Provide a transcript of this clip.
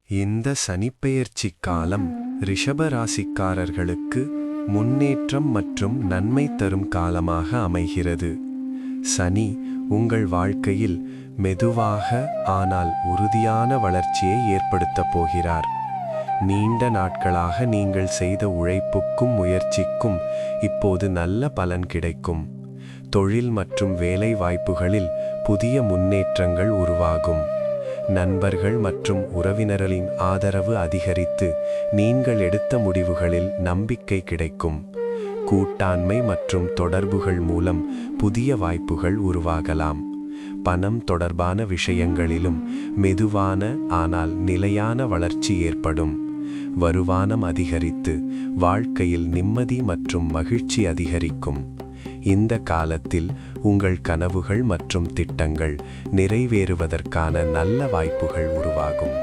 இந்த சனிப்பெயர்ச்சி காலம் ரிஷப ராசிக்காரர்களுக்கு முன்னேற்றம் மற்றும் நன்மை தரும் காலமாக அமைகிறது. சனி உங்கள் வாழ்க்கையில் மெதுவாக ஆனால் உறுதியான வளர்ச்சியை ஏற்படுத்தப் போகிறார். நீண்ட நாட்களாக நீங்கள் செய்த உழைப்புக்கும் முயற்சிக்கும் இப்போது நல்ல பலன் கிடைக்கும். தொழில் மற்றும் வேலை வாய்ப்புகளில் புதிய முன்னேற்றங்கள் உருவாகும். நண்பர்கள் மற்றும் உறவினர்களின் ஆதரவு அதிகரித்து நீங்கள் எடுத்த முடிவுகளில் நம்பிக்கை கிடைக்கும். கூட்டாண்மை மற்றும் தொடர்புகள் மூலம் புதிய வாய்ப்புகள் உருவாகலாம். பணம் தொடர்பான விஷயங்களிலும் மெதுவான ஆனால் நிலையான வளர்ச்சி ஏற்படும். வருமானம் அதிகரித்து வாழ்க்கையில் நிம்மதி மற்றும் மகிழ்ச்சி அதிகரிக்கும். இந்த காலத்தில் உங்கள் கனவுகள் மற்றும் திட்டங்கள் நிறைவேறுவதற்கான நல்ல வாய்ப்புகள் உருவாகும்.